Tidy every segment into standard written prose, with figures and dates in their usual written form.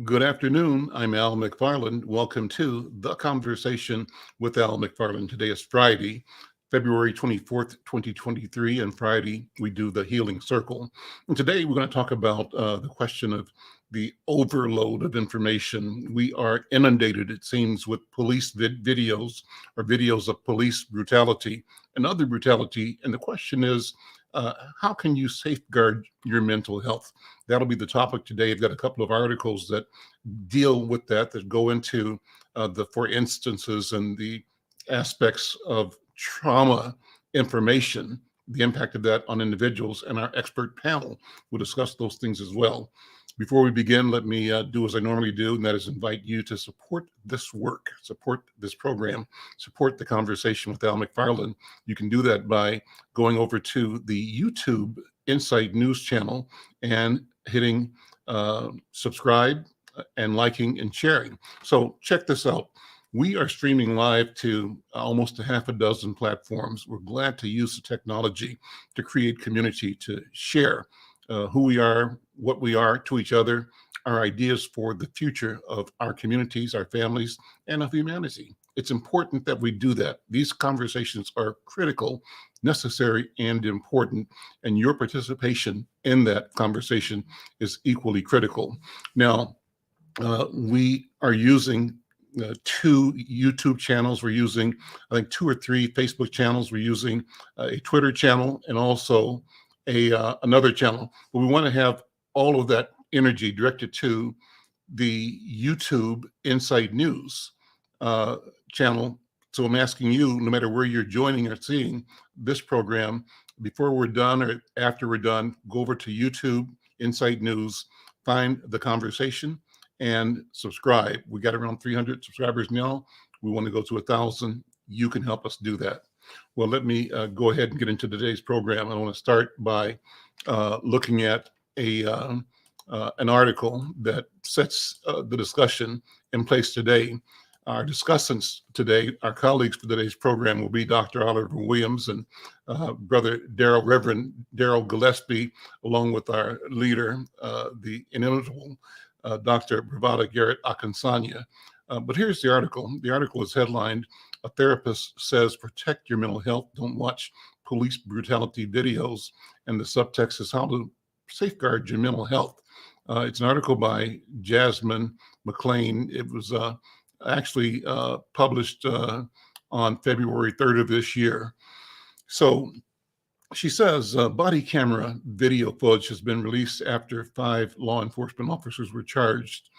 Good afternoon. I'm Al McFarlane. Welcome to The Conversation with Al McFarlane. Today is Friday, February 24th, 2023, and Friday we do the Healing Circle. And today we're going to talk about the question of the overload of information. We are inundated, it seems, with police videos or videos of police brutality and other brutality. And the question is, how can you safeguard your mental health? That'll be the topic today. I've got a couple of articles that deal with that go into the for instances and the aspects of trauma information, the impact of that on individuals, and our expert panel will discuss those things as well. Before we begin, let me do as I normally do, and that is invite you to support this work, support this program, support the conversation with Al McFarlane. You can do that by going over to the YouTube Insight News channel and hitting subscribe and liking and sharing. So check this out. We are streaming live to almost a half a dozen platforms. We're glad to use the technology to create community, to share who we are, what we are to each other, our ideas for the future of our communities, our families, and of humanity. It's important that we do that. These conversations are critical, necessary, and important, and your participation in that conversation is equally critical. Now, we are using two YouTube channels. We're using, I think, 2 or 3 Facebook channels. We're using a Twitter channel and also another channel. But we want to have all of that energy directed to the YouTube Insight News channel. So I'm asking you, no matter where you're joining or seeing this program, before we're done or after we're done, go over to YouTube Insight News, find the conversation, and subscribe. We got around 300 subscribers now. We want to go to 1,000. You can help us do that. Well, let me go ahead and get into today's program. I want to start by looking at an article that sets the discussion in place today. Our discussants today, our colleagues for today's program will be Dr. Oliver Williams and Reverend Daryl Gillespie, along with our leader, the inimitable Dr. Bravada Garrett-Akinsanya. But here's the article. The article is headlined, "A Therapist Says Protect Your Mental Health, Don't Watch Police Brutality Videos." And the subtext is how to safeguard your mental health. It's an article by Jasmine McFarlane. It was actually published on February 3rd of this year. So she says body camera video footage has been released after 5 law enforcement officers were charged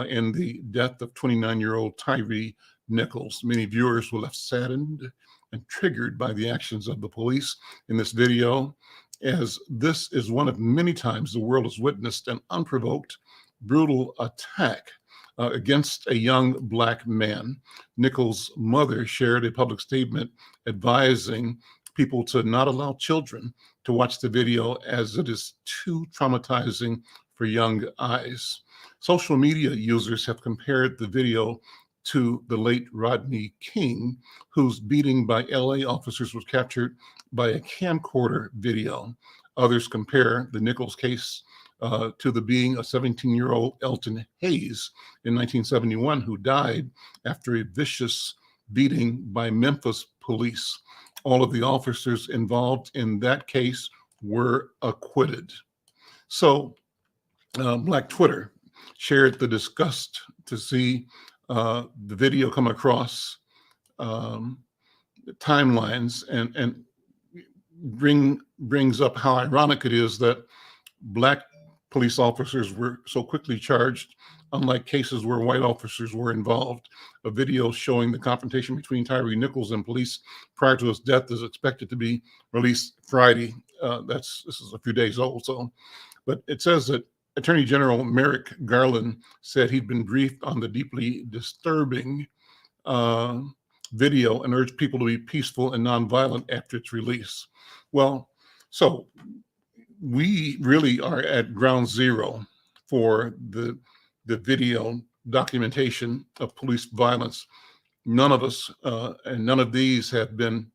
in the death of 29-year-old Tyree Nichols. Many viewers were left saddened and triggered by the actions of the police in this video, as this is one of many times the world has witnessed an unprovoked, brutal attack against a young Black man. Nichols' mother shared a public statement advising people to not allow children to watch the video as it is too traumatizing for young eyes. Social media users have compared the video to the late Rodney King, whose beating by LA officers was captured by a camcorder video. Others compare the Nichols case to the being of 17-year-old Elton Hayes in 1971, who died after a vicious beating by Memphis police. All of the officers involved in that case were acquitted. So Black Twitter shared the disgust to see the video come across timelines and brings up how ironic it is that Black police officers were so quickly charged, unlike cases where white officers were involved. A video showing the confrontation between Tyree Nichols and police prior to his death is expected to be released Friday. This is a few days old. But it says that Attorney General Merrick Garland said he'd been briefed on the deeply disturbing video and urged people to be peaceful and nonviolent after its release. Well, so we really are at ground zero for the video documentation of police violence. None of us and none of these have been,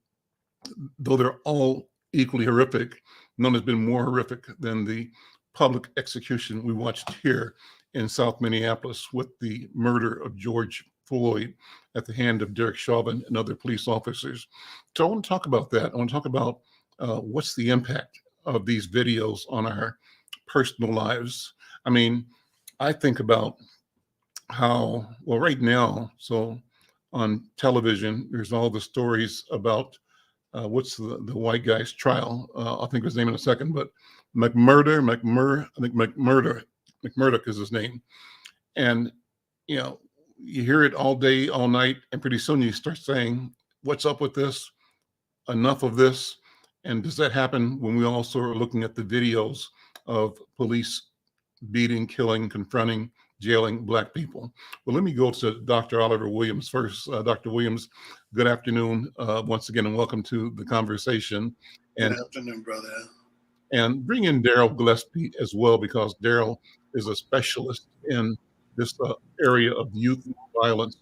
though they're all equally horrific, none has been more horrific than the public execution we watched here in South Minneapolis with the murder of George Floyd at the hand of Derek Chauvin and other police officers. So I want to talk about that. I want to talk about what's the impact of these videos on our personal lives. I mean, I think about how, well, right now, so on television, there's all the stories about what's the white guy's trial. I'll think of his name in a second, but McMurdoch is his name. And, you know, you hear it all day, all night, and pretty soon you start saying, what's up with this? Enough of this. And does that happen when we also are looking at the videos of police beating, killing, confronting, jailing Black people? Well, let me go to Dr. Oliver Williams first. Dr. Williams, good afternoon once again, and welcome to the conversation. Good afternoon, brother. And bring in Daryl Gillespie as well, because Daryl is a specialist in this area of youth violence.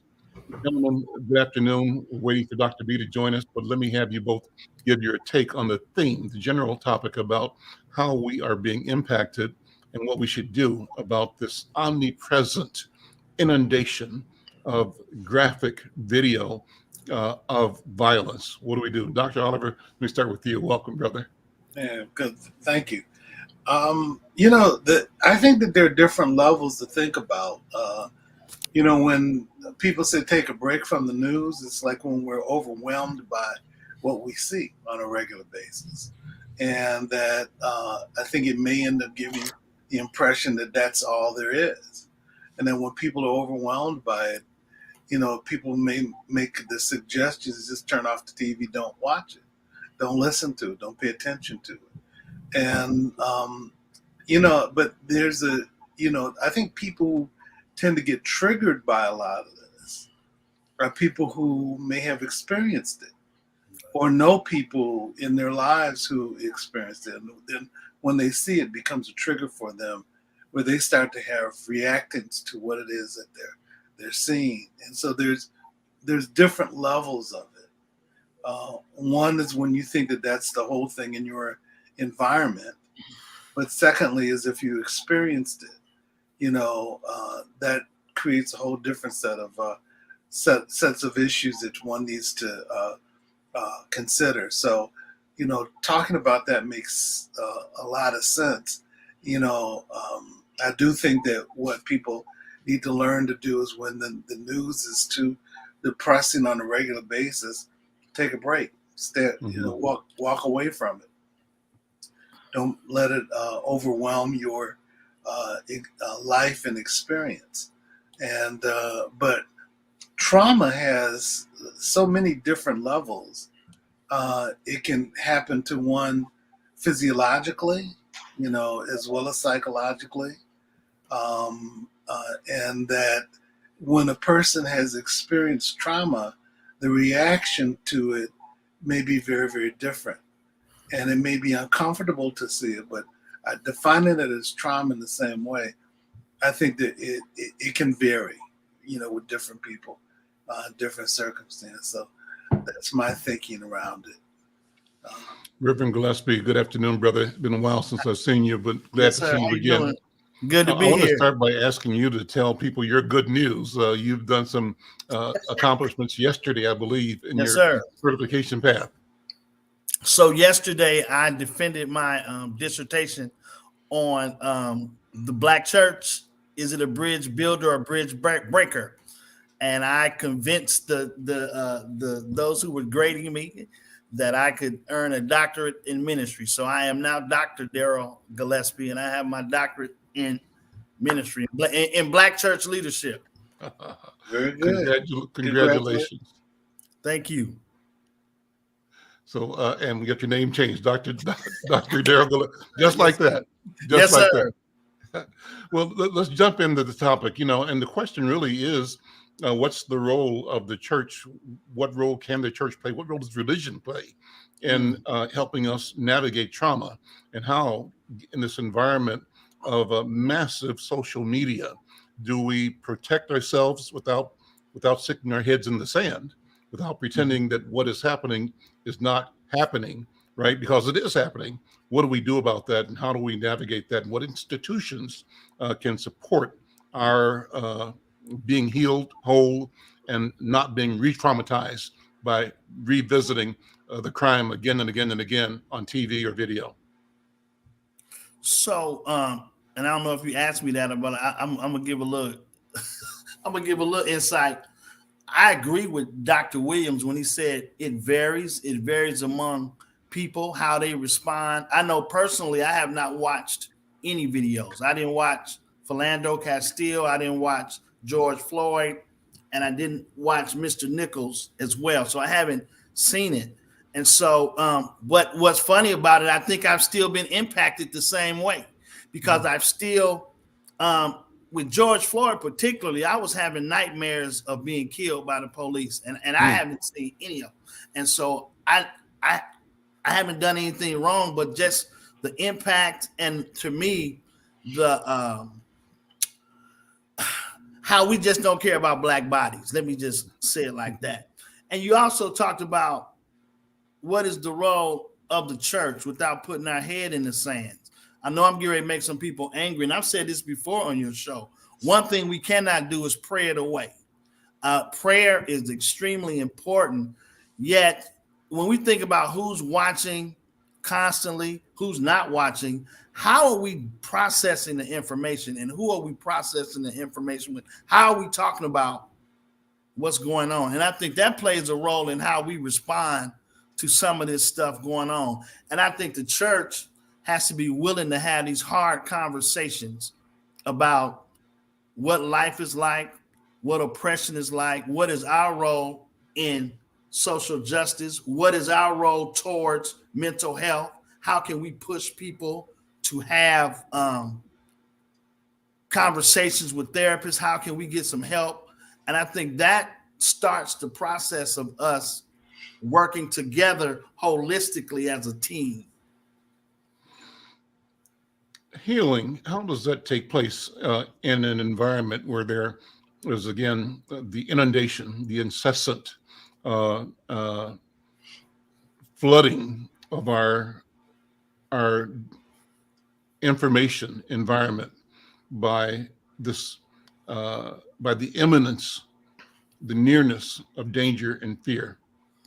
Gentlemen, good afternoon. We're waiting for Dr. B to join us, but let me have you both give your take on the theme, the general topic about how we are being impacted and what we should do about this omnipresent inundation of graphic video of violence. What do we do? Dr. Oliver, let me start with you. Welcome, brother. Yeah, good. Thank you. You know, I think that there are different levels to think about. You know, when people say take a break from the news, it's like when we're overwhelmed by what we see on a regular basis. And that I think it may end up giving the impression that that's all there is. And then when people are overwhelmed by it, you know, people may make the suggestions, just turn off the TV, don't watch it, don't listen to it, don't pay attention to it. And, you know, but there's I think people tend to get triggered by a lot of this are people who may have experienced it or know people in their lives who experienced it. And then when they see it, it becomes a trigger for them where they start to have reactance to what it is that they're seeing. And so there's different levels of it. One is when you think that that's the whole thing in your environment. But secondly is if you experienced it, you know, that creates a whole different set of sets of issues that one needs to consider. So, you know, talking about that makes a lot of sense. You know, I do think that what people need to learn to do is when the news is too depressing on a regular basis, take a break, you know, walk away from it. Don't let it overwhelm your life and experience. And but trauma has so many different levels. It can happen to one physiologically, you know, as well as psychologically. And that when a person has experienced trauma, the reaction to it may be very, very different. And it may be uncomfortable to see it, but defining it as trauma in the same way, I think that it can vary, you know, with different people, different circumstances. So that's my thinking around it. Reverend Gillespie, good afternoon, brother. It's been a while since I've seen you, but glad to see you again. Doing? Good to be here. I want to start by asking you to tell people your good news. You've done some accomplishments yesterday, I believe, in your certification path. So yesterday I defended my dissertation on the Black church. Is it a bridge builder or bridge breaker? And I convinced the those who were grading me that I could earn a doctorate in ministry. So I am now Dr. Daryl Gillespie, and I have my doctorate in ministry in Black church leadership. Very good. Congratulations. Thank you. So, and we got your name changed, Dr. Daryl Gillespie, just like that. Just like that. Well, let's jump into the topic, you know, and the question really is, what's the role of the church? What role can the church play? What role does religion play in helping us navigate trauma? And how, in this environment of massive social media, do we protect ourselves without sticking our heads in the sand, without pretending that what is happening is not happening, right? Because it is happening. What do we do about that? And how do we navigate that? And what institutions can support our being healed whole and not being re-traumatized by revisiting the crime again and again and again on TV or video? So, and I don't know if you asked me that, but I'm gonna give a little, I'm gonna give a little insight. I agree with Dr. Williams when he said it varies. It varies among people how they respond. I know personally, I have not watched any videos. I didn't watch Philando Castile. I didn't watch George Floyd, and I didn't watch Mr. Nichols as well. So I haven't seen it. And so, but what's funny about it, I think I've still been impacted the same way because I've still, with George Floyd particularly, I was having nightmares of being killed by the police, and I haven't seen any of them. And so I haven't done anything wrong, but just the impact, and to me, the how we just don't care about Black bodies. Let me just say it like that. And you also talked about what is the role of the church without putting our head in the sand. I know I'm getting ready to make some people angry, and I've said this before on your show. One thing we cannot do is pray it away. Prayer is extremely important, yet when we think about who's watching constantly, who's not watching, how are we processing the information, and who are we processing the information with? How are we talking about what's going on? And I think that plays a role in how we respond to some of this stuff going on. And I think the church has to be willing to have these hard conversations about what life is like, what oppression is like, what is our role in social justice, what is our role towards mental health, how can we push people to have conversations with therapists, how can we get some help? And I think that starts the process of us working together holistically as a team. Healing, how does that take place in an environment where there is, again, the inundation, the incessant flooding of our information environment by this, by the imminence, the nearness of danger and fear?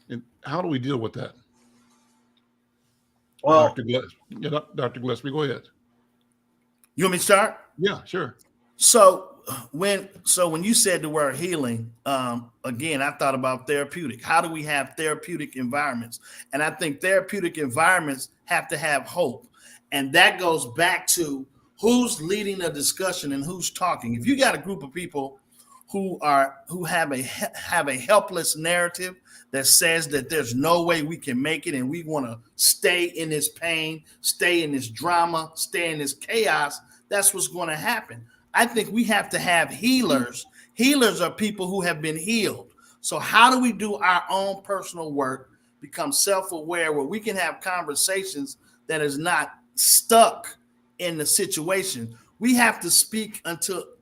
And how do we deal with that? Well, Dr. Gillespie, go ahead. You want me to start? Yeah, sure. So when you said the word healing, again, I thought about therapeutic. How do we have therapeutic environments? And I think therapeutic environments have to have hope. And that goes back to who's leading a discussion and who's talking. If you got a group of people who have a helpless narrative that says that there's no way we can make it and we want to stay in this pain, stay in this drama, stay in this chaos, that's what's going to happen. I think we have to have healers. Healers are people who have been healed. So how do we do our own personal work, become self-aware, where we can have conversations that is not stuck in the situation? We have to speak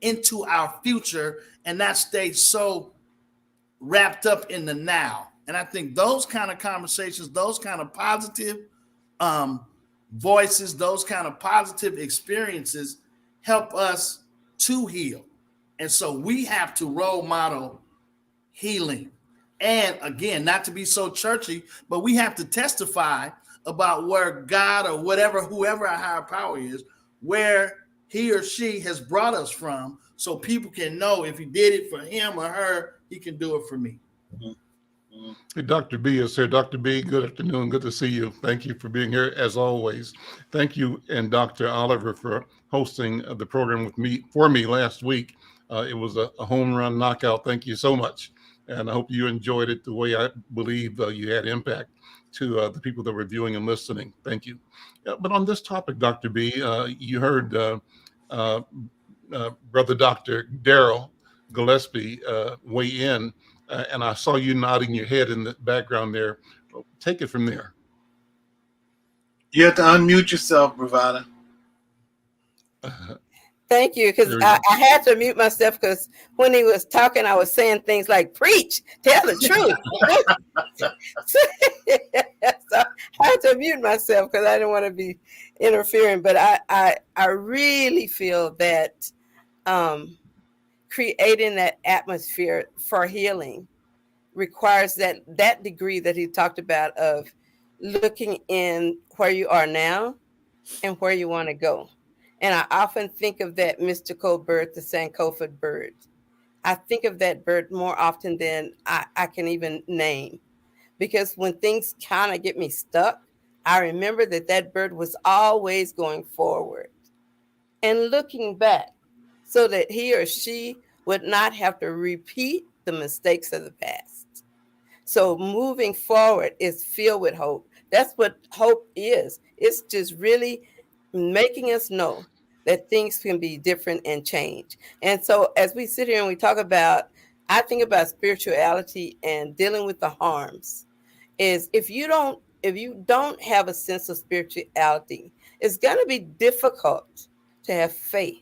into our future and not stay so wrapped up in the now. And I think those kind of conversations, those kind of positive voices, those kind of positive experiences help us to heal. And so we have to role model healing. And again, not to be so churchy, but we have to testify about where God or whoever our higher power is, where he or she has brought us from, so people can know if he did it for him or her, he can do it for me. Hey, Dr. B is here. Dr. B, good afternoon. Good to see you. Thank you for being here as always. Thank you and Dr. Oliver for hosting the program for me last week. It was a home run knockout. Thank you so much. And I hope you enjoyed it the way I believe you had impact to the people that were viewing and listening. Thank you. But on this topic, Dr. B, you heard Brother Dr. Darrell Gillespie weigh in, and I saw you nodding your head in the background there. Take it from there. You have to unmute yourself, Bravada. Thank you, because I had to mute myself because when he was talking, I was saying things like, preach, tell the truth. So I had to mute myself because I didn't want to be interfering. But I really feel that creating that atmosphere for healing requires that degree that he talked about of looking in where you are now and where you want to go. And I often think of that mystical bird, the Sankofa bird. I think of that bird more often than I can even name, because when things kind of get me stuck, I remember that bird was always going forward and looking back so that he or she would not have to repeat the mistakes of the past. So moving forward is filled with hope. That's what hope is. It's just really making us know that things can be different and change. And so as we sit here and we talk about, I think about spirituality and dealing with the harms, is if you don't have a sense of spirituality, it's going to be difficult to have faith.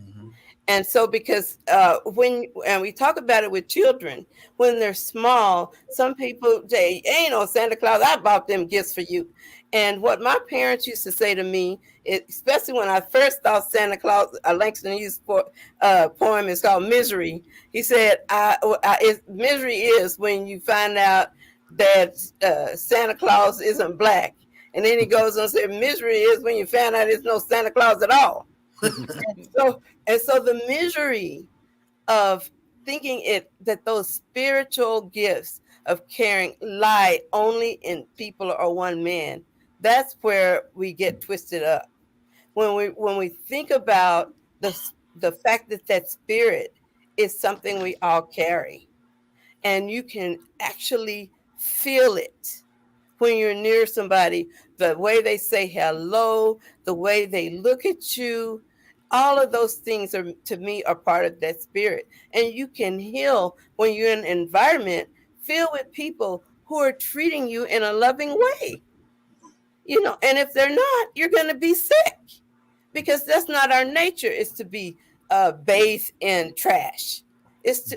Mm-hmm. And so, because and we talk about it with children, when they're small, some people say, ain't no Santa Claus, I bought them gifts for you. And what my parents used to say to me, especially when I first thought Santa Claus, Langston Hughes' poem is called Misery. He said, misery is when you find out that Santa Claus isn't black. And then he goes on and says, misery is when you find out there's no Santa Claus at all. And so the misery of thinking that those spiritual gifts of caring lie only in people or one man, that's where we get twisted up. When we think about the fact that spirit is something we all carry, and you can actually feel it when you're near somebody, the way they say hello, the way they look at you, all of those things are, to me, are part of that spirit. And you can heal when you're in an environment filled with people who are treating you in a loving way. And if they're not, you're going to be sick, because that's not our nature, is to be bathed in trash.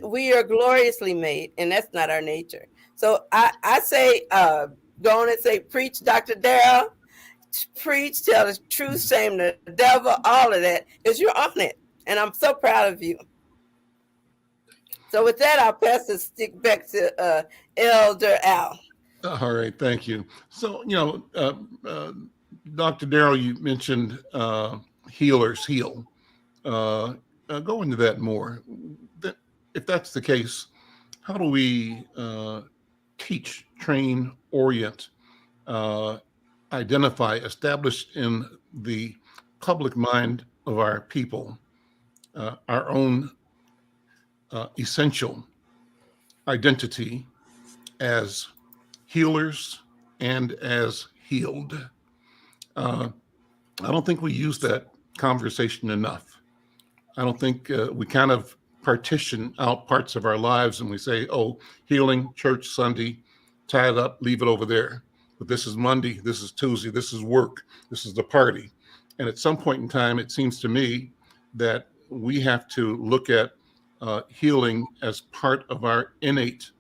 We are gloriously made, and that's not our nature. So I say, go on and say, preach, Dr. Darrell. Preach, tell the truth, shame the devil, all of that, because you're on it. And I'm so proud of you. So with that, I'll pass the stick back to Elder Al. All right, thank you. So, Dr. Darrell, you mentioned healers heal. Go into that more. If that's the case, how do we teach, train, orient, identify, establish in the public mind of our people our own essential identity as healers and as healed? I don't think we use that conversation enough. I don't think we kind of partition out parts of our lives and we say, oh, healing, church, Sunday, tie it up, leave it over there. But this is Monday, this is Tuesday, this is work, this is the party. And at some point in time, it seems to me that we have to look at healing as part of our innate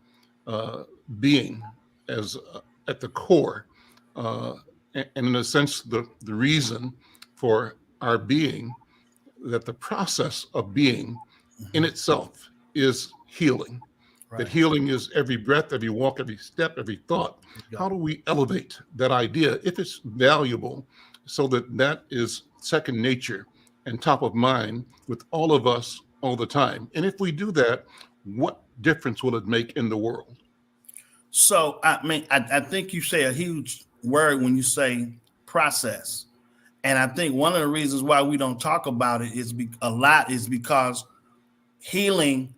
being, as at the core, and in a sense, the reason for our being, that the process of being in itself is healing. Right. That healing is every breath, every walk, every step, every thought. How do we elevate that idea, if it's valuable, so that is second nature and top of mind with all of us all the time? And if we do that, what difference will it make in the world? So, I think you say a huge word when you say process. And I think one of the reasons why we don't talk about it is because healing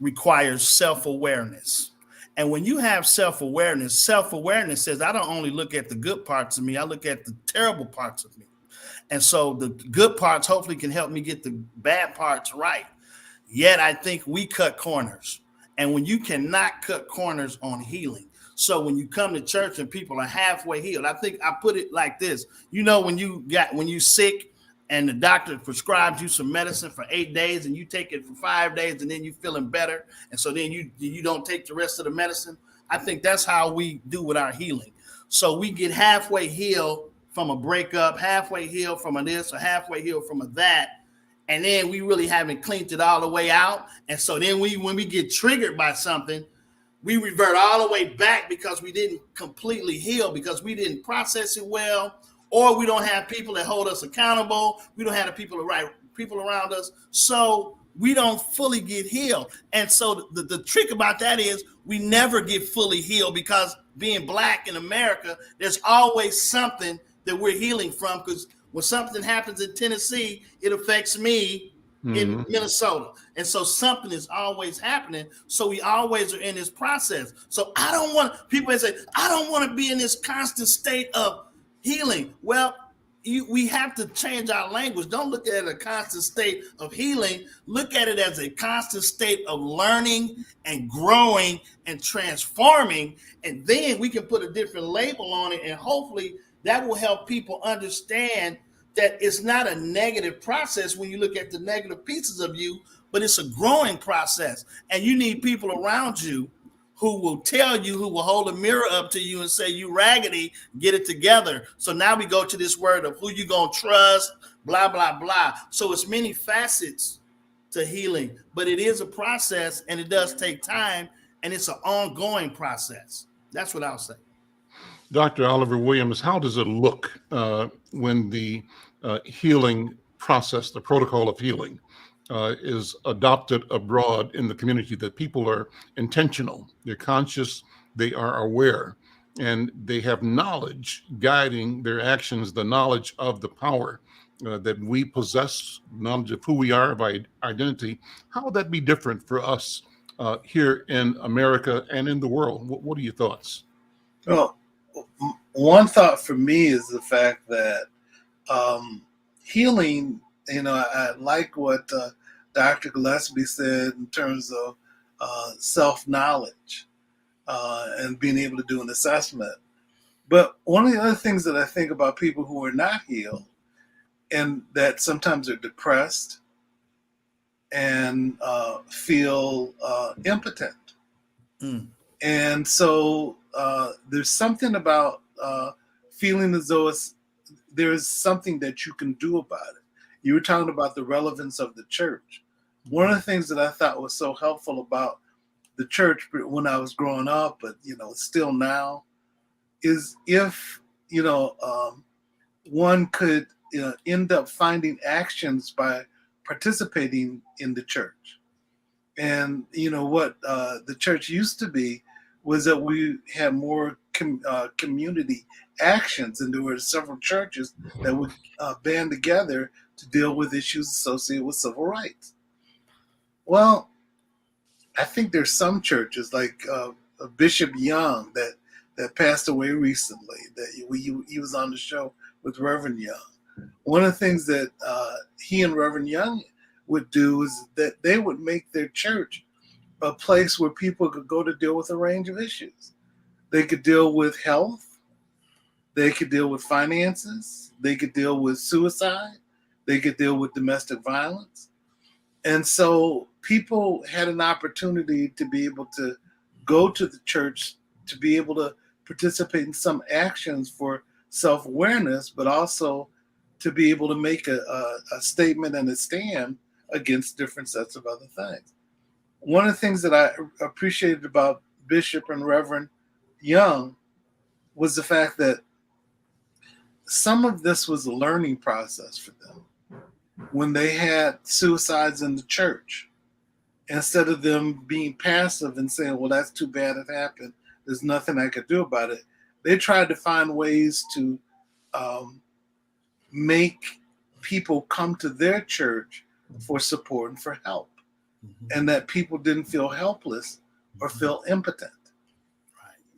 requires self-awareness. And when you have self-awareness says, I don't only look at the good parts of me, I look at the terrible parts of me. And so the good parts hopefully can help me get the bad parts right. Yet I think we cut corners. And when you cannot cut corners on healing, so when you come to church and people are halfway healed, I think I put it like this. When you sick and the doctor prescribes you some medicine for 8 days and you take it for 5 days and then you're feeling better, and so then you don't take the rest of the medicine. I think that's how we do with our healing. So we get halfway healed from a breakup, halfway healed from a this, or halfway healed from a that, and then we really haven't cleaned it all the way out. And so then when we get triggered by something, we revert all the way back because we didn't completely heal, because we didn't process it well, or we don't have people that hold us accountable. We don't have the people around us. So we don't fully get healed. And so the trick about that is we never get fully healed, because being Black in America, there's always something that we're healing from, because when something happens in Tennessee, it affects me in Minnesota. And so something is always happening. So we always are in this process. So people say, I don't want to be in this constant state of healing. Well, we have to change our language. Don't look at it as a constant state of healing. Look at it as a constant state of learning and growing and transforming. And then we can put a different label on it. And hopefully that will help people understand that it's not a negative process when you look at the negative pieces of you, but it's a growing process. And you need people around you who will tell you, who will hold a mirror up to you and say, you raggedy, get it together. So now we go to this word of who you gonna trust, blah, blah, blah. So it's many facets to healing, but it is a process, and it does take time, and it's an ongoing process. That's what I'll say. Dr. Oliver Williams, how does it look when the healing process, the protocol of healing, is adopted abroad in the community, that people are intentional, they're conscious, they are aware, and they have knowledge guiding their actions, the knowledge of the power that we possess, knowledge of who we are, of identity? How would that be different for us here in America and in the world? What are your thoughts? Well, one thought for me is the fact that healing, I like what Dr. Gillespie said in terms of self-knowledge and being able to do an assessment. But one of the other things that I think about people who are not healed, and that sometimes are depressed and feel impotent. And so there's something about feeling as though there's something that you can do about it. You were talking about the relevance of the church. One of the things that I thought was so helpful about the church when I was growing up, but still now, is if one could end up finding actions by participating in the church. And what the church used to be was that we had more community actions, and there were several churches that would band together to deal with issues associated with civil rights. Well, I think there's some churches like Bishop Young that passed away recently, that he was on the show with Reverend Young. One of the things that he and Reverend Young would do is that they would make their church a place where people could go to deal with a range of issues. They could deal with health, they could deal with finances, they could deal with suicide, they could deal with domestic violence. And so people had an opportunity to be able to go to the church, to be able to participate in some actions for self-awareness, but also to be able to make a statement and a stand against different sets of other things. One of the things that I appreciated about Bishop and Reverend Young was the fact that some of this was a learning process for them. When they had suicides in the church, instead of them being passive and saying, well, that's too bad it happened, there's nothing I could do about it, they tried to find ways to make people come to their church for support and for help, and that people didn't feel helpless or feel impotent.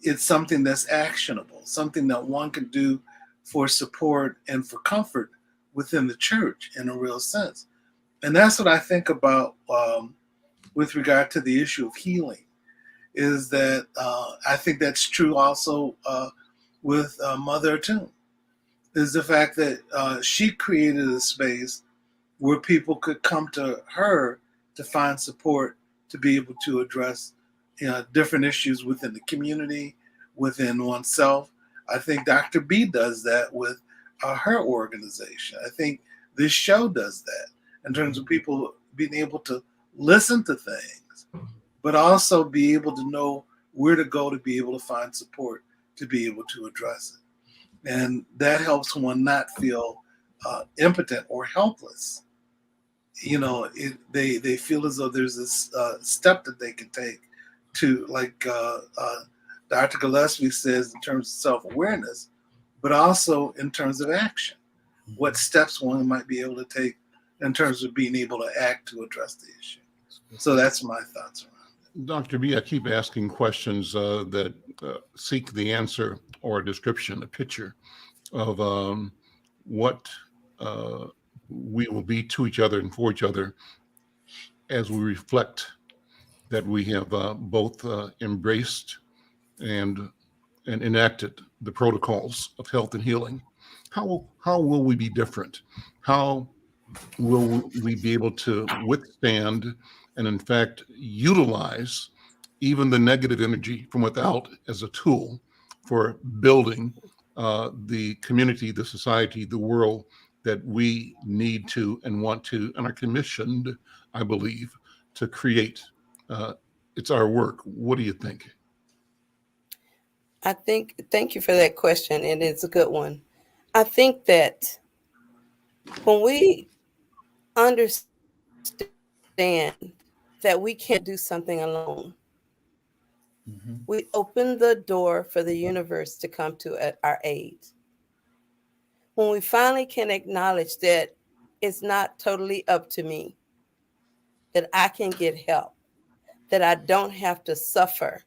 It's something that's actionable, something that one can do for support and for comfort within the church in a real sense. And that's what I think about with regard to the issue of healing, is that I think that's true also with Mother Atune, is the fact that she created a space where people could come to her to find support, to be able to address different issues within the community, within oneself. I think Dr. B does that with her organization. I think this show does that. in terms of people being able to listen to things, but also be able to know where to go to be able to find support to be able to address it. And that helps one not feel impotent or helpless. They feel as though there's this step that they can take to, like Dr. Gillespie says, in terms of self-awareness, but also in terms of action. What steps one might be able to take in terms of being able to act to address the issue. So that's my thoughts around it. Dr. B, I keep asking questions that seek the answer or a description, a picture of what we will be to each other and for each other as we reflect that we have both embraced and enacted the protocols of health and healing. How will we be different? How will we be able to withstand and, in fact, utilize even the negative energy from without as a tool for building the community, the society, the world that we need to and want to and are commissioned, I believe, to create? It's our work. What do you think? Thank you for that question, and it's a good one. I think that when we understand that we can't do something alone, we open the door for the universe to come to our aid. When we finally can acknowledge that it's not totally up to me, that I can get help, that I don't have to suffer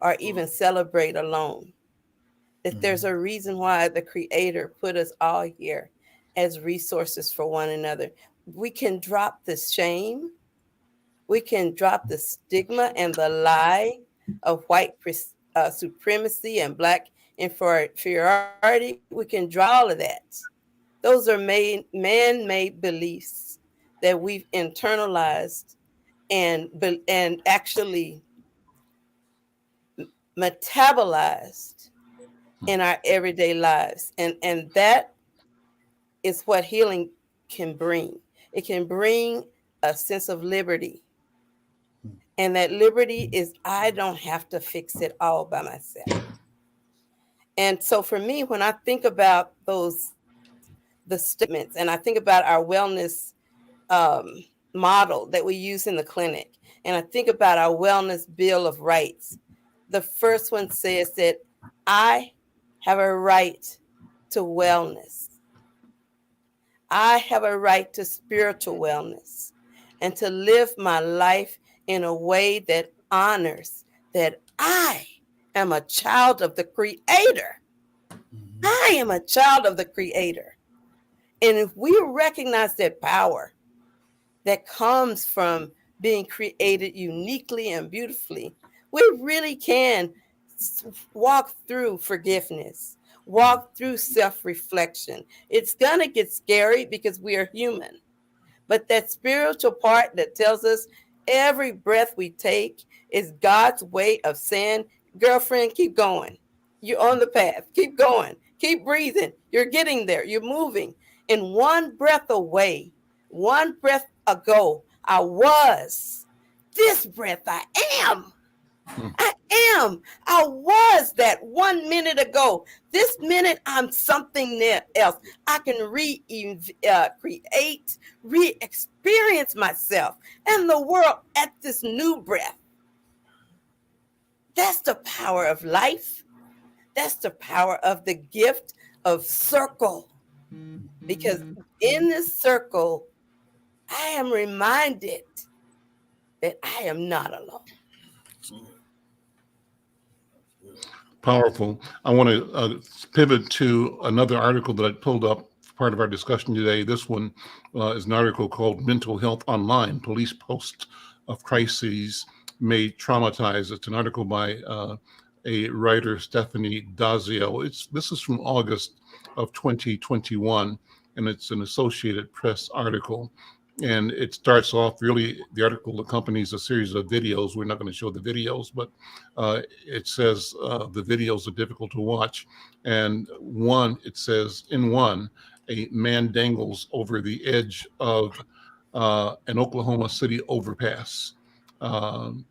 or even celebrate alone, that there's a reason why the Creator put us all here as resources for one another. We can drop the shame. We can drop the stigma and the lie of white supremacy and Black inferiority. We can draw all of that. Those are man-made beliefs that we've internalized and actually metabolized in our everyday lives. And that is what healing can bring. It can bring a sense of liberty. And that liberty is, I don't have to fix it all by myself. And so for me, when I think about the statements, and I think about our wellness model that we use in the clinic, and I think about our wellness bill of rights, the first one says that I have a right to wellness. I have a right to spiritual wellness and to live my life in a way that honors that I am a child of the Creator. I am a child of the Creator. And if we recognize that power that comes from being created uniquely and beautifully, we really can walk through forgiveness, walk through self-reflection. It's going to get scary because we are human. But that spiritual part that tells us every breath we take is God's way of saying, girlfriend, keep going. You're on the path. Keep going. Keep breathing. You're getting there. You're moving. And one breath away, one breath ago, I was. This breath, I am. I am. I was that 1 minute ago. This minute, I'm something else. I can create, re-experience myself and the world at this new breath. That's the power of life. That's the power of the gift of circle. Because in this circle, I am reminded that I am not alone. Powerful. I want to pivot to another article that I pulled up, part of our discussion today. This one is an article called Mental Health Online, Police Post of Crises May Traumatize. It's an article by a writer, Stephanie Dazio. This is from August of 2021, and it's an Associated Press article. And it starts off, really, the article accompanies a series of videos. We're not going to show the videos, but it says the videos are difficult to watch. And it says, in one, a man dangles over the edge of an Oklahoma City overpass.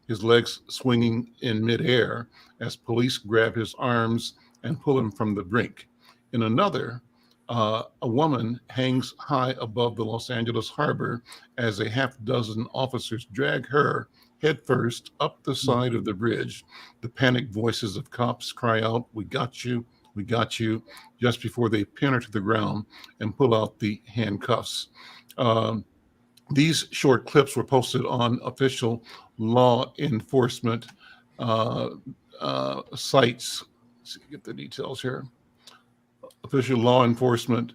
His legs swinging in midair as police grab his arms and pull him from the brink. In another, a woman hangs high above the Los Angeles harbor as a half dozen officers drag her headfirst up the side of the bridge. The panicked voices of cops cry out, "We got you, we got you," just before they pin her to the ground and pull out the handcuffs. These short clips were posted on official law enforcement sites. Let's see, get the details here. Official law enforcement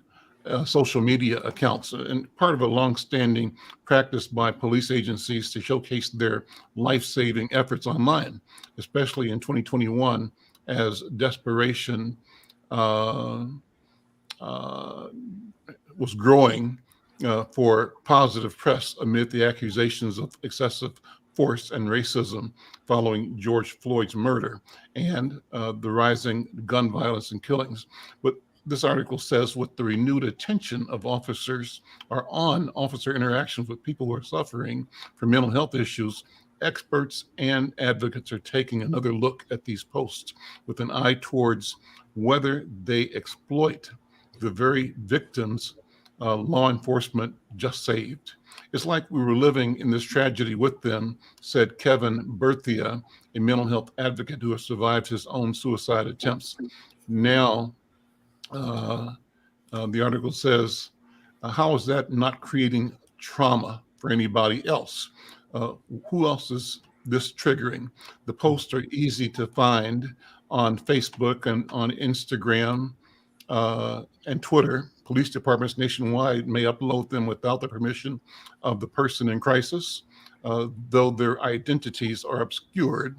social media accounts, and part of a long-standing practice by police agencies to showcase their life-saving efforts online, especially in 2021, as desperation uh, was growing for positive press amid the accusations of excessive force and racism following George Floyd's murder and the rising gun violence and killings. But this article says with the renewed attention of officers or on officer interactions with people who are suffering from mental health issues, experts and advocates are taking another look at these posts with an eye towards whether they exploit the very victims law enforcement just saved. It's like we were living in this tragedy with them, said Kevin Berthia, a mental health advocate who has survived his own suicide attempts. Now, the article says, how is that not creating trauma for anybody else? Who else is this triggering? The posts are easy to find on Facebook and on Instagram and Twitter. Police departments nationwide may upload them without the permission of the person in crisis, though their identities are obscured.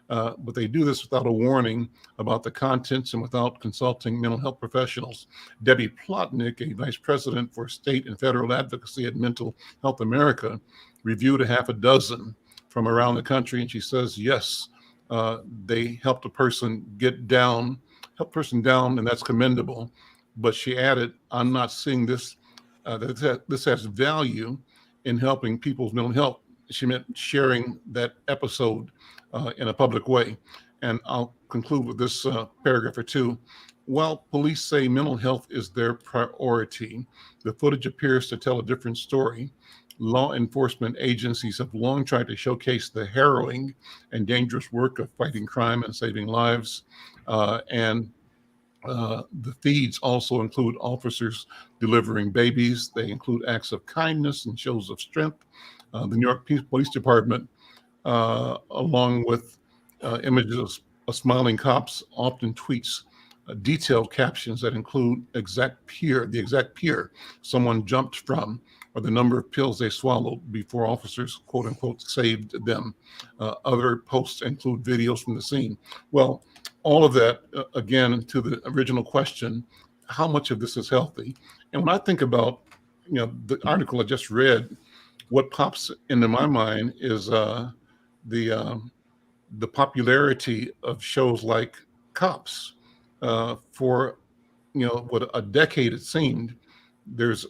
But they do this without a warning about the contents and without consulting mental health professionals. Debbie Plotnick, a vice president for state and federal advocacy at Mental Health America, reviewed a half a dozen from around the country, and she says, yes, they helped a person down, and that's commendable. But she added, I'm not seeing this, this has value in helping people's mental health. She meant sharing that episode in a public way. And I'll conclude with this paragraph or two. While police say mental health is their priority, the footage appears to tell a different story. Law enforcement agencies have long tried to showcase the harrowing and dangerous work of fighting crime and saving lives. The feeds also include officers delivering babies. They include acts of kindness and shows of strength. The New York Police Department, along with images of smiling cops, often tweets detailed captions that include the exact pier someone jumped from, or the number of pills they swallowed before officers, quote unquote, saved them. Other posts include videos from the scene. Well, all of that, again, to the original question, how much of this is healthy? And when I think about, the article I just read, what pops into my mind is the popularity of shows like Cops. For what a decade it seemed. There's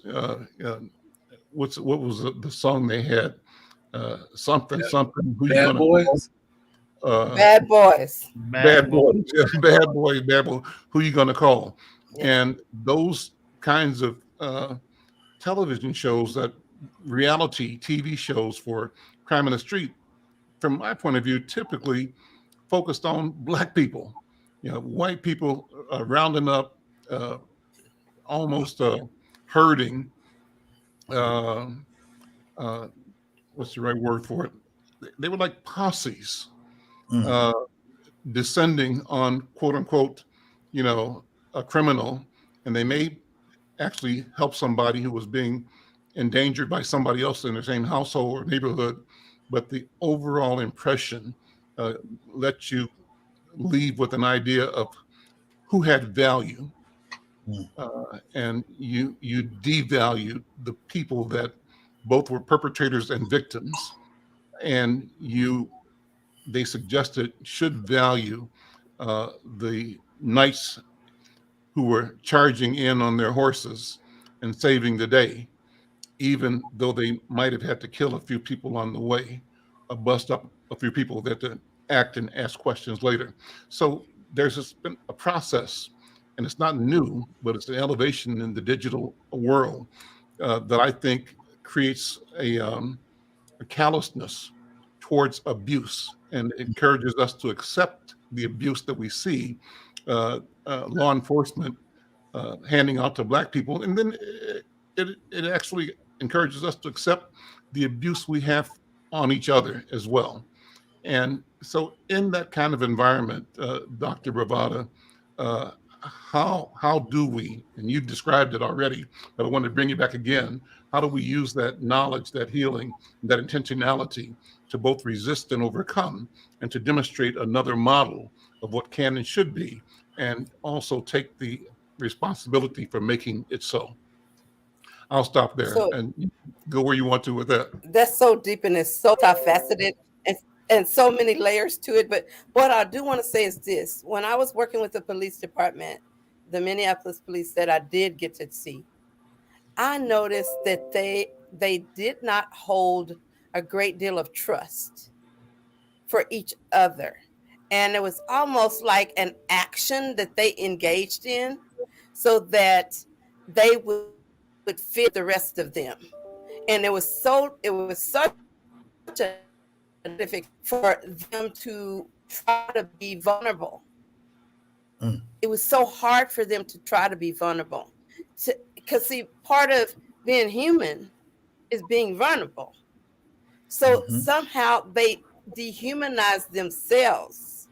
what was the song they had? Something. Who you Bad gonna Boys. Bad boys. Bad boys, bad boys, bad boys. Who you gonna call? Yeah. And those kinds of television shows, that reality TV shows for crime in the street, from my point of view, typically focused on Black people. White people rounding up, almost herding. Uh, what's the right word for it? They were like posses. Descending on, quote unquote, a criminal, and they may actually help somebody who was being endangered by somebody else in the same household or neighborhood. But the overall impression lets you leave with an idea of who had value, and you devalue the people that both were perpetrators and victims, and they suggested should value the knights who were charging in on their horses and saving the day. even though they might have had to kill a few people on the way, bust up a few people that to act and ask questions later. So there's just been a process, and it's not new, but it's an elevation in the digital world that I think creates a callousness towards abuse and encourages us to accept the abuse that we see law enforcement handing out to Black people. And then it actually encourages us to accept the abuse we have on each other as well. And so in that kind of environment, Dr. Bravada, uh, how do we, and you described it already, but I want to bring you back again, how do we use that knowledge, that healing, that intentionality to both resist and overcome, and to demonstrate another model of what can and should be, and also take the responsibility for making it so? I'll stop there So and go where you want to with that. that's so deep and it's so multifaceted and so many layers to it. But what I do want to say is this: when I was working with the police department, the Minneapolis police that I did get to see, I noticed that they did not hold a great deal of trust for each other. And it was almost like an action that they engaged in so that they would fit the rest of them. And it was such a difficult for them to try to be vulnerable. It was so hard for them to try to be vulnerable. Because see, part of being human is being vulnerable. So somehow they dehumanize themselves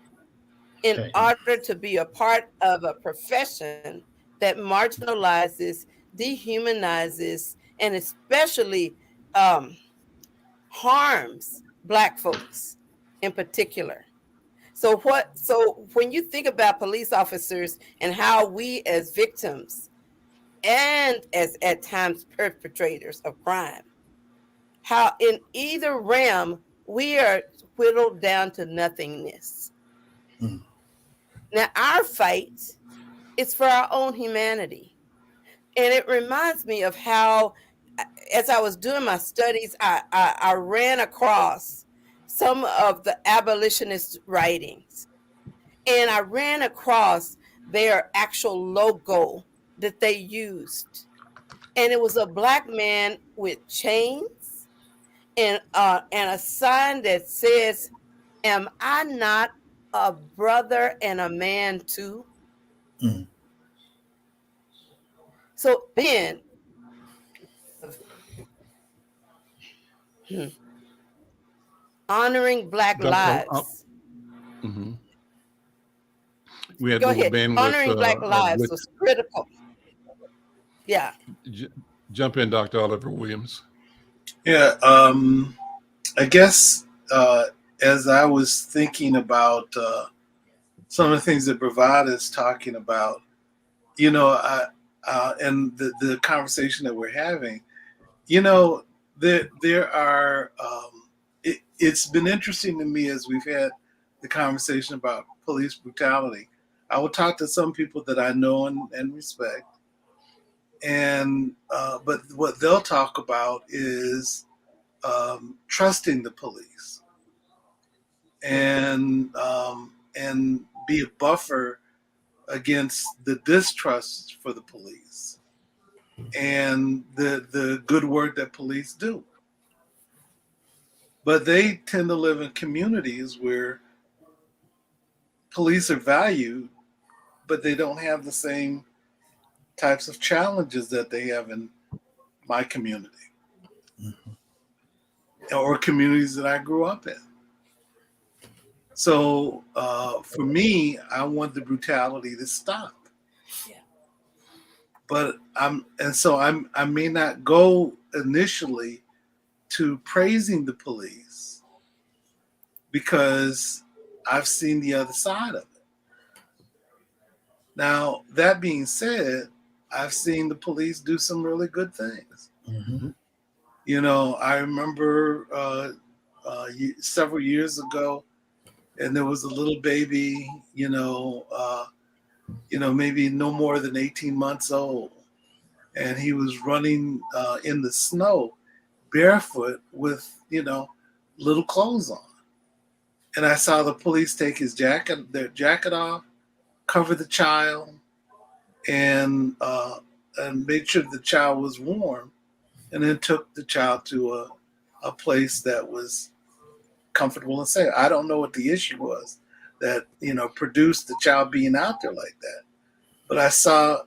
in order to be a part of a profession that marginalizes, dehumanizes, and especially harms Black folks in particular. So when you think about police officers and how we as victims and as at times perpetrators of crime, how in either realm we are whittled down to nothingness. Now our fight is for our own humanity. And it reminds me of how, as I was doing my studies, I ran across some of the abolitionist writings. And I ran across their actual logo that they used. And it was a Black man with chains and a sign that says, "Am I not a brother and a man too?" So then, honoring Black lives. We had Go a little ahead. bandwidth. Honoring Black lives was critical. Yeah. Jump in, Dr. Oliver Williams. Yeah, I guess as I was thinking about some of the things that Bravada is talking about, you know, and the conversation that we're having, you know, there are. It's been interesting to me as we've had the conversation about police brutality. I will talk to some people that I know and respect, and but what they'll talk about is trusting the police and be a buffer against the distrust for the police and the good work that police do. But they tend to live in communities where police are valued, but they don't have the same types of challenges that they have in my community or communities that I grew up in. So for me, I want the brutality to stop. Yeah. But I may not go initially to praising the police because I've seen the other side of it. Now, that being said, I've seen the police do some really good things. You know, I remember several years ago, and there was a little baby, maybe no more than 18 months old. and he was running in the snow barefoot with, little clothes on. And I saw the police take their jacket off, cover the child, and made sure the child was warm, and then took the child to a place that was comfortable and safe. I don't know what the issue was that produced the child being out there like that, but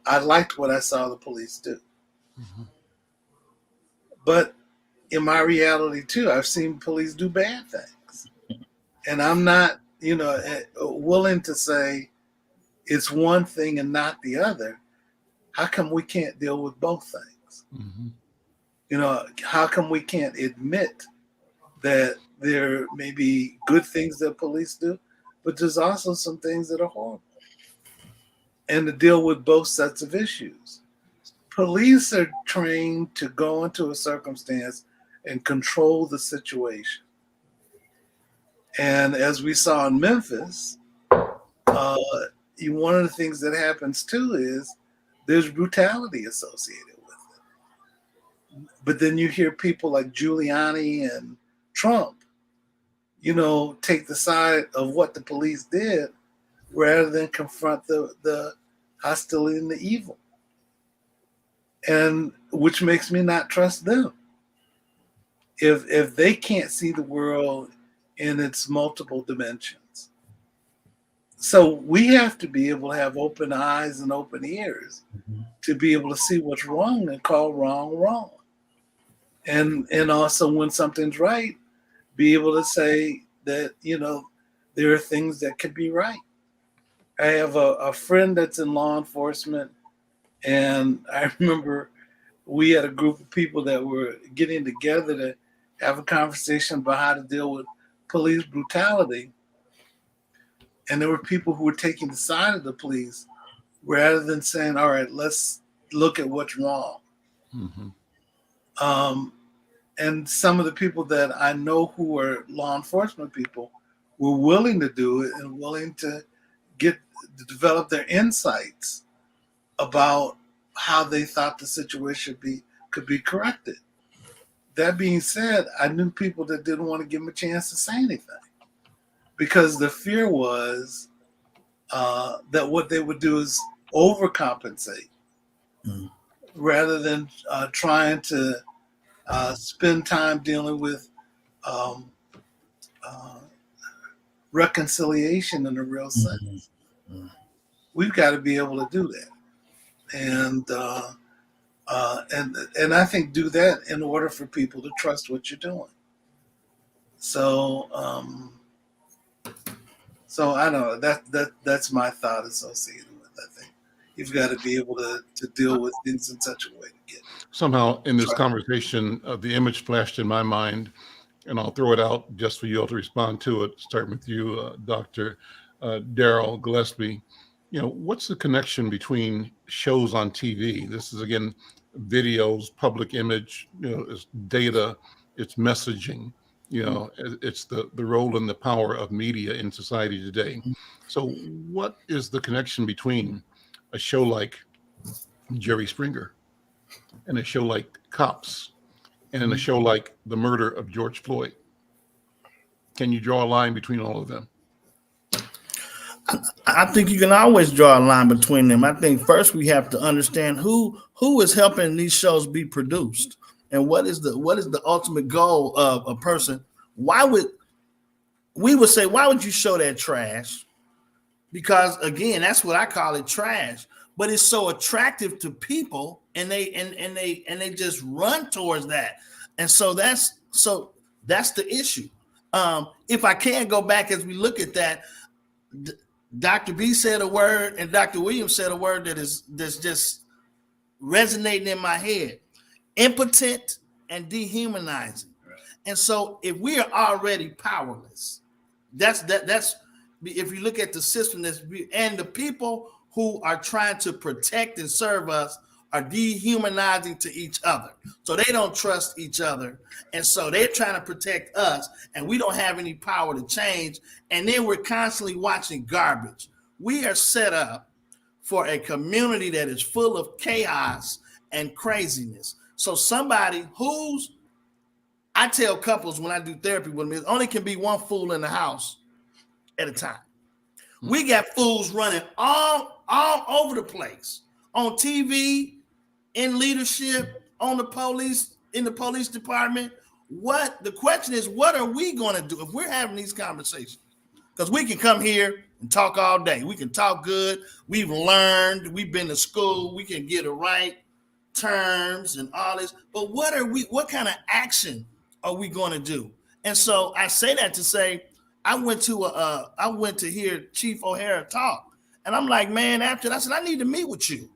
I liked what I saw the police do. Mm-hmm. But in my reality too, I've seen police do bad things, and I'm not willing to say it's one thing and not the other. How come we can't deal with both things? Mm-hmm. How come we can't admit that there may be good things that police do, but there's also some things that are horrible, and to deal with both sets of issues. Police are trained to go into a circumstance and control the situation. And as we saw in Memphis, one of the things that happens too is there's brutality associated with it. But then you hear people like Giuliani and Trump, take the side of what the police did rather than confront the hostility and the evil. And which makes me not trust them. If they can't see the world in its multiple dimensions. So we have to be able to have open eyes and open ears to be able to see what's wrong and call wrong wrong. And also when something's right, be able to say that, there are things that could be right. I have a friend that's in law enforcement, and I remember we had a group of people that were getting together to have a conversation about how to deal with police brutality. And there were people who were taking the side of the police rather than saying, all right, let's look at what's wrong. Mm-hmm. And some of the people that I know who are law enforcement people were willing to do it and willing to develop their insights about how they thought the situation could be corrected. That being said, I knew people that didn't want to give them a chance to say anything because the fear was that what they would do is overcompensate rather than trying to spend time dealing with reconciliation in a real sense. We've got to be able to do that, and I think do that in order for people to trust what you're doing. So I don't know, that's my thought associated with it. I think you've got to be able to deal with things in such a way to get somehow in this conversation, the image flashed in my mind, and I'll throw it out just for you all to respond to it. Starting with you, Dr. Daryl Gillespie. What's the connection between shows on TV? This is, again, videos, public image, it's data, it's messaging, it's the role and the power of media in society today. So what is the connection between a show like Jerry Springer and a show like Cops and a show like The Murder of George Floyd? Can you draw a line between all of them? I think you can always draw a line between them. I think first we have to understand who is helping these shows be produced, and what is the ultimate goal of a person. Why would you show that trash? Because again, that's what I call it, trash. But it's so attractive to people, and they just run towards that. And so that's the issue. If I can go back as we look at that, Dr. B said a word and Dr. Williams said a word that's just resonating in my head: impotent and dehumanizing. And so if we are already powerless, that's if you look at the system and the people who are trying to protect and serve us are dehumanizing to each other. So they don't trust each other. And so they're trying to protect us, and we don't have any power to change. And then we're constantly watching garbage. We are set up for a community that is full of chaos and craziness. So somebody who's, I tell couples when I do therapy with them, it only can be one fool in the house at a time. We got fools running all over the place, on TV, in leadership, on the police, in the police department. What the question is, what are we going to do if we're having these conversations? Because we can come here and talk all day. We can talk good. We've learned. We've been to school. We can get the right terms and all this. But what kind of action are we going to do? And so I say that to say, I went to hear Chief O'Hara talk, and I'm like, man, after that, I said, I need to meet with you.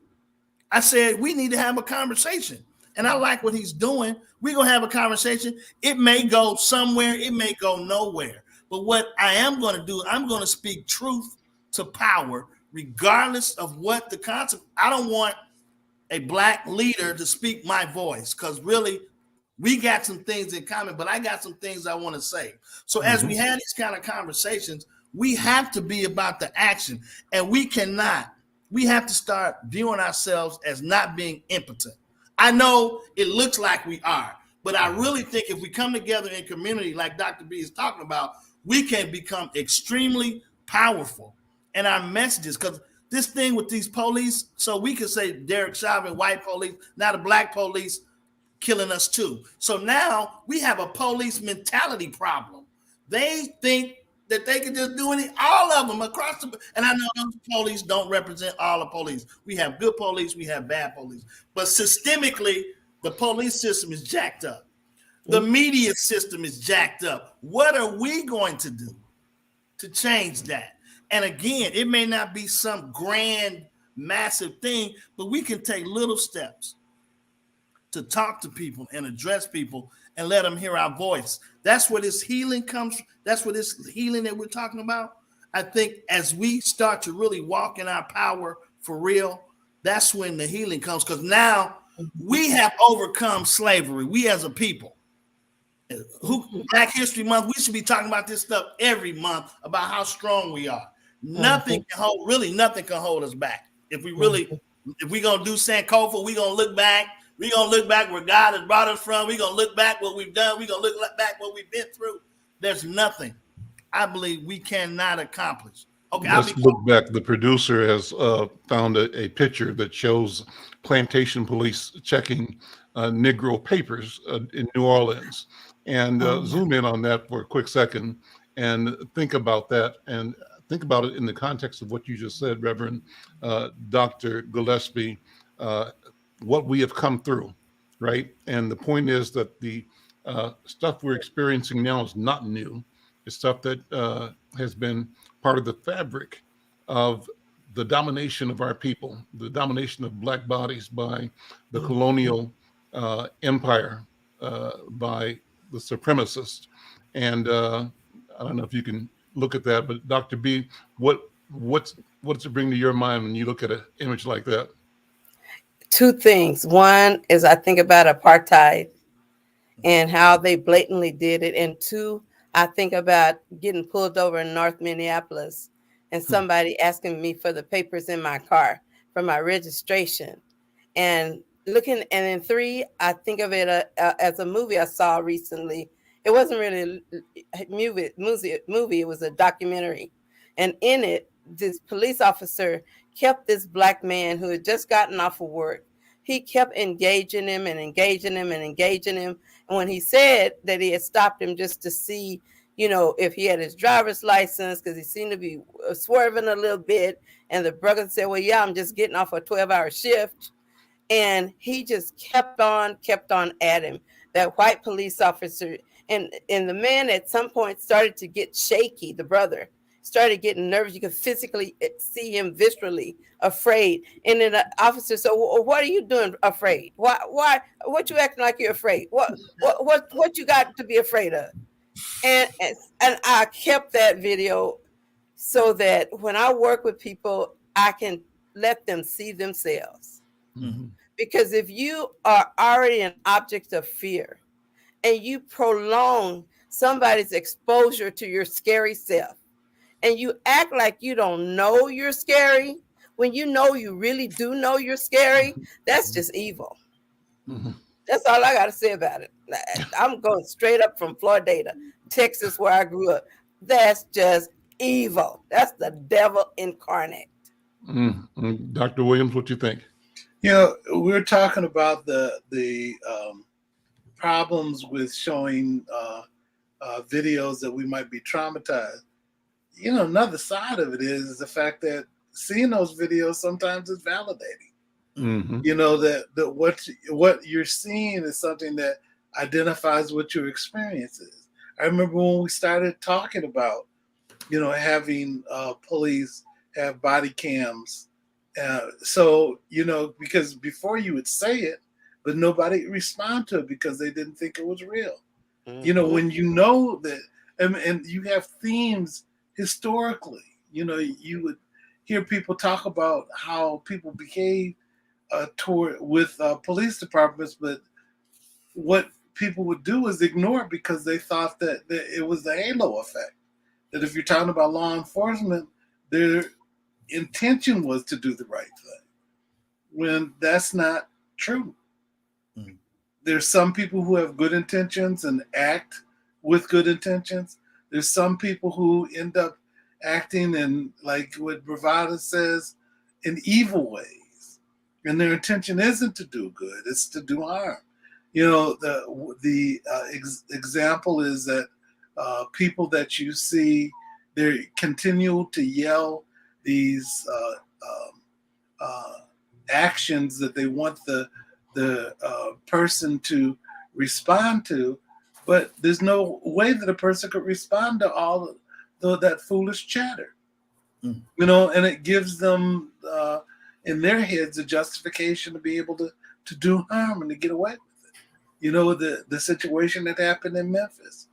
I said, we need to have a conversation. And I like what he's doing. We're going to have a conversation. It may go somewhere. It may go nowhere. But what I am going to do, I'm going to speak truth to power, regardless of what the concept. I don't want a Black leader to speak my voice, because really, we got some things in common, but I got some things I want to say. So as we have these kind of conversations, we have to be about the action, and we have to start viewing ourselves as not being impotent. I know it looks like we are, but I really think if we come together in community, like Dr. B is talking about, we can become extremely powerful in our messages. Because this thing with these police, so we could say Derek Chauvin, white police, now the Black police killing us too. So now we have a police mentality problem. They think that they can just do all of them across the, and I know those police don't represent all the police. We have good police, we have bad police. But systemically, the police system is jacked up. The media system is jacked up. What are we going to do to change that? And again, it may not be some grand, massive thing, but we can take little steps to talk to people and address people and let them hear our voice. That's where this healing comes from. That's where this healing that we're talking about. I think as we start to really walk in our power for real, that's when the healing comes, because now we have overcome slavery. We as a people. Black History Month, we should be talking about this stuff every month about how strong we are. Nothing can hold us back. If we're gonna do Sankofa, we're gonna look back. We're gonna look back where God has brought us from. We're gonna look back what we've done. We're gonna look back what we've been through. There's nothing I believe we cannot accomplish. Okay, let's look back. The producer has found a picture that shows plantation police checking Negro papers in New Orleans. And zoom in on that for a quick second and think about that, and think about it in the context of what you just said, Reverend Dr. Gillespie, what we have come through, right? And the point is that the stuff we're experiencing now is not new. It's stuff that has been part of the fabric of the domination of our people, the domination of Black bodies by the colonial empire, by the supremacists. And I don't know if you can look at that, but Dr. B, what does it bring to your mind when you look at an image like that? Two things. One is I think about apartheid and how they blatantly did it. And two, I think about getting pulled over in North Minneapolis and somebody asking me for the papers in my car for my registration. And then three, I think of it as a movie I saw recently. It wasn't really a movie, it was a documentary. And in it, this police officer kept this Black man who had just gotten off of work. He kept engaging him and engaging him and engaging him. And when he said that he had stopped him just to see, if he had his driver's license, because he seemed to be swerving a little bit. And the brother said, well, yeah, I'm just getting off a 12-hour shift. And he just kept on at him, that white police officer. And the man at some point started to get shaky. The brother started getting nervous. You could physically see him viscerally afraid. And then the officer said, well, what are you doing afraid? Why, what you acting like you're afraid? What you got to be afraid of? And I kept that video so that when I work with people, I can let them see themselves. Mm-hmm. Because if you are already an object of fear and you prolong somebody's exposure to your scary self and you act like you don't know you're scary when you know you really do know you're scary, that's just evil. Mm-hmm. That's all I got to say about it. I'm going straight up from Florida, Texas, where I grew up. That's just evil. That's the devil incarnate. Mm-hmm. Dr. Williams, what you think? You know, we're talking about the problems with showing videos that we might be traumatized. You know, another side of it is the fact that seeing those videos sometimes is validating. Mm-hmm. You know that what you're seeing is something that identifies what your experience is. I remember when we started talking about, you know, having police have body cams. So, you know, because before you would say it, but nobody respond to it because they didn't think it was real. You know, when you know that, and you have themes historically, you know, you would hear people talk about how people behave toward with police departments, but what people would do is ignore it because they thought that it was the halo effect. That if you're talking about law enforcement, their intention was to do the right thing, when that's not true. Mm. There's some people who have good intentions and act with good intentions. There's some people who end up acting in, like what Bravada says, in evil ways, and their intention isn't to do good; it's to do harm. You know, the example is that people that you see, they continue to yell these actions that they want the person to respond to, but there's no way that a person could respond to all of that foolish chatter. Mm. You know, and it gives them in their heads a justification to be able to do harm and to get away with it. You know, the situation that happened in Memphis,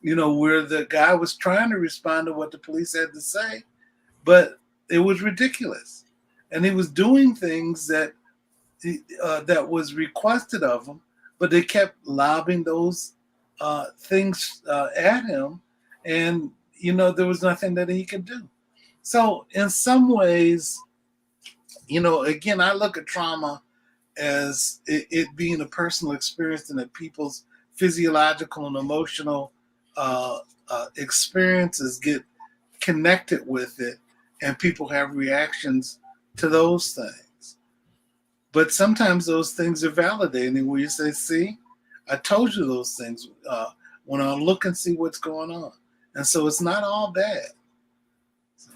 you know, where the guy was trying to respond to what the police had to say, but it was ridiculous, and he was doing things that that was requested of him, but they kept lobbing those things at him, and you know there was nothing that he could do. So in some ways, you know, again, I look at trauma as it being a personal experience, and that people's physiological and emotional experiences get connected with it, and people have reactions to those things. But sometimes those things are validating, where you say, see, I told you those things when I look and see what's going on. And so it's not all bad. So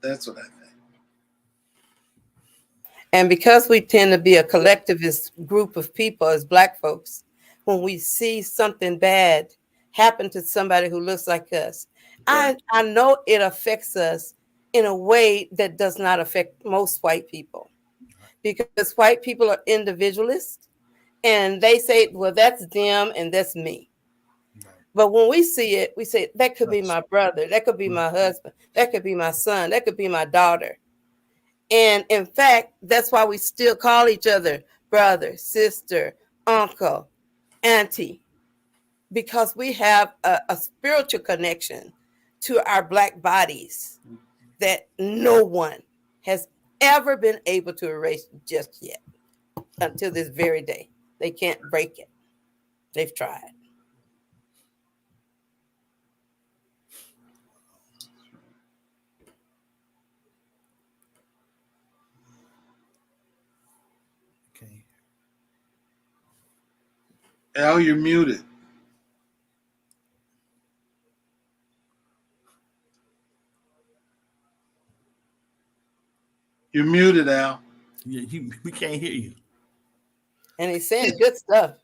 that's what I think. And because we tend to be a collectivist group of people as Black folks, when we see something bad happen to somebody who looks like us, Right. I know it affects us in a way that does not affect most white people, because white people are individualists and they say, well, that's them and that's me. Right. But when we see it, we say, that could be That's- my brother, that could be my husband, that could be my son, that could be my daughter. And in fact, that's why we still call each other brother, sister, uncle, auntie, because we have a spiritual connection to our Black bodies that no one has ever been able to erase just yet, until this very day. They can't break it. They've tried. Okay. Al, you're muted. You're muted, Al. Yeah, we can't hear you. And he's saying good stuff.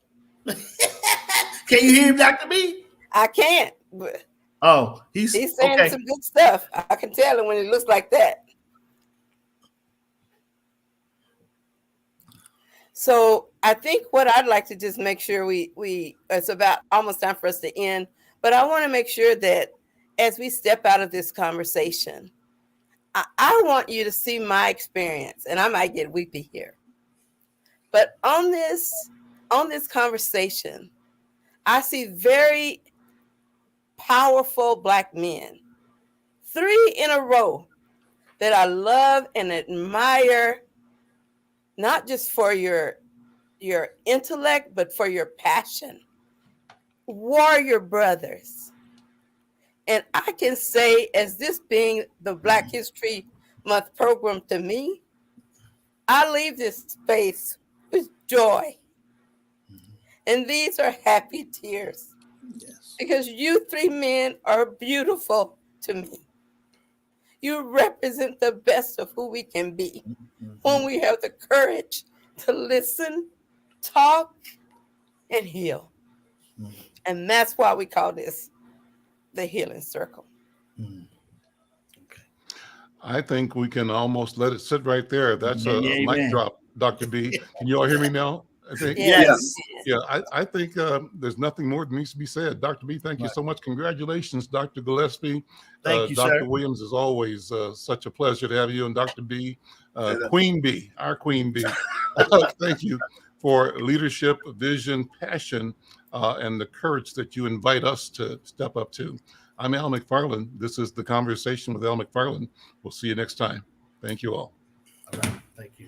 Can you hear him, Dr. B? I can't. But Oh, he's saying okay. some good stuff. I can tell it when it looks like that. So I think what I'd like to just make sure we it's about almost time for us to end, but I want to make sure that as we step out of this conversation, I want you to see my experience, and I might get weepy here. But on this conversation, I see very powerful Black men, 3 in a row, that I love and admire not just for your intellect, but for your passion. Warrior brothers. And I can say, as this being the Black History Month program to me, I leave this space with joy. And these are happy tears. Yes. Because you three men are beautiful to me. You represent the best of who we can be when we have the courage to listen, talk, and heal. And that's why we call this the healing circle. Okay. I think we can almost let it sit right there. That's a mic Amen. drop, Dr. B. Can you all hear me now? I think. Yes. Yeah, I think there's nothing more that needs to be said. Dr. B, thank you so much. Congratulations, Dr. Gillespie. Thank you, Dr. sir. Williams, is always such a pleasure to have you. And Dr. B, Queen B, our Queen B. Thank you for leadership, vision, passion, and the courage that you invite us to step up to. I'm Al McFarlane. This is The Conversation with Al McFarlane. We'll see you next time. Thank you all. All right. Thank you.